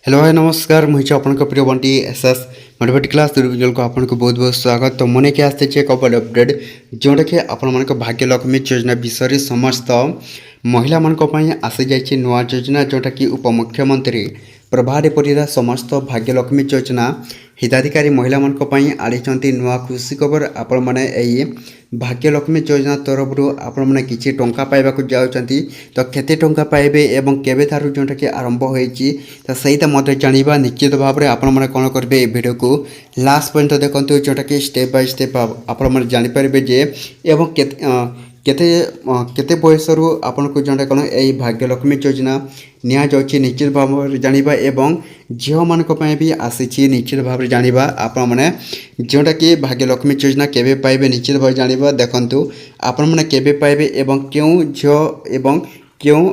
Hello hi नमस्कार मुझे आपन प्रिय Bunty S S motivate class दुर्विजल को आपन को बहुत बहुत स्वागत। तो मन के आसते एक अपडेट जोटा कि आपण भाग्य लक्ष्मी योजना विषय समस्त महिला मान आसी जाइए नुआ योजना जोटा कि उपमुख्यमंत्री प्रभात परिरा समस्त भाग्य लक्ष्मी योजना हिताधिकारी महिला मान आनी नुआ खुशी खबर। आपण मैंने भाग्य लक्ष्मी योजना तरफ आपण मैंने किसी टंका पाइबा जाऊँगी तो केते टंका पाइबे एवं केबे थारु जोटा कि आरंभ होईची तो सहीटा मत जानिबा निश्चित भाव में आपण मैंने कौन करेंगे वीडियो को लास्ट पर्यंत देखते जोटा कि स्टेप बाय स्टेप आपण मैंने जानीपारे जे एवं केते केते बयसरू आपन को जोटा कौन यही भाग्य लक्ष्मी योजना निया जाउची निश्चित भाव में जानिबा एवं झील मान भी आसी निश्चित भाव में जानिबा आपण मैंने जोटा कि भाग्य लक्ष्मी योजना केबे पाइबे निश्चित भाव जानिबा देखंतु आपण मैंने केबे पाइबे एवं क्यों झील एवं क्यों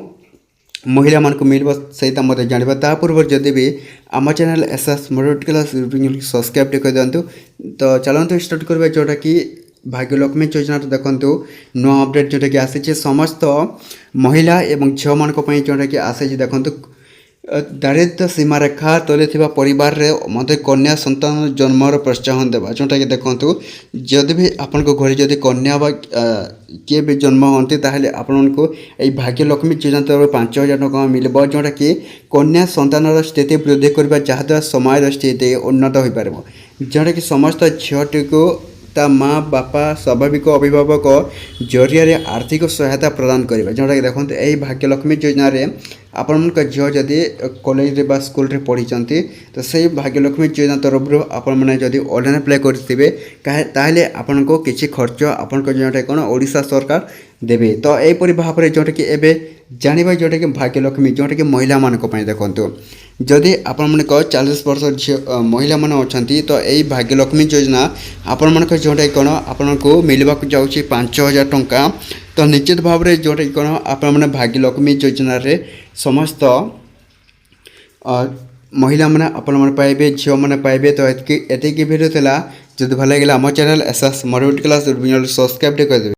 महिला मान को मिल सहित मत जानवा ता पूर्व जदि भी आम channel S S motivate class subscribe कर दिंतु। तो चलते स्टार्ट करवा जोटा कि भाग्य लक्ष्मी योजना देखंतु नुआ अपडेट जोटा कि आसी समस्त महिला एवं झील मान जोटा कि आसी देखंतु दारिद्र्य सीमा रेखा तले परिवार रे मत कन्या संतान जन्मर प्रोत्साहन देवा जोटा कि देखंतु जदि भी आपण को घरे जदि कन्या बा किए भी जन्म होती ताहले आपण को यही भाग्य लक्ष्मी योजना तरफ 5,000 टका मिल जोटा कि कन्या संतान स्थिति वृद्धि करवा जहाद्वारा समाज स्थिति उन्नत हो पार जोटा कि समस्त झीलटी को ता माँ बापा स्वाभाविक अभिभावक जरिया आर्थिक सहायता प्रदान करवा जोटा कि देखते यही भाग्य लक्ष्मी योजना आपण झील जदि कॉलेज बा स्कूल रे पढ़ी तो सही भाग्य लक्ष्मी योजना तरफ आपण मैंने जदि ऑनलाइन अप्लाई करेंगे ताहले आपण को किसी खर्च आपण जोटा कौन ओडिशा सरकार देवे। तो यहीपरि भाव में जोटा कि एबे जानिबा जोटा कि भाग्य लक्ष्मी जोटा कि महिला मान देखंतु जदि आपण मन 40 वर्ष महिला मान अच्छी तो यही भाग्य लक्ष्मी योजना आपण मन जोटा कौन आपण को मिलवा जाऊँगी 5,000 टंका। तो निश्चित भाव में जोटा कौन आपण मैंने भाग्य लक्ष्मी योजना रे समस्त महिला मैंने आपण पाइबे झील मैंने पाइबे। तो एतिकी वीडियो थी जब भल लगे आम channel S S motivate class subscribe कर देवे।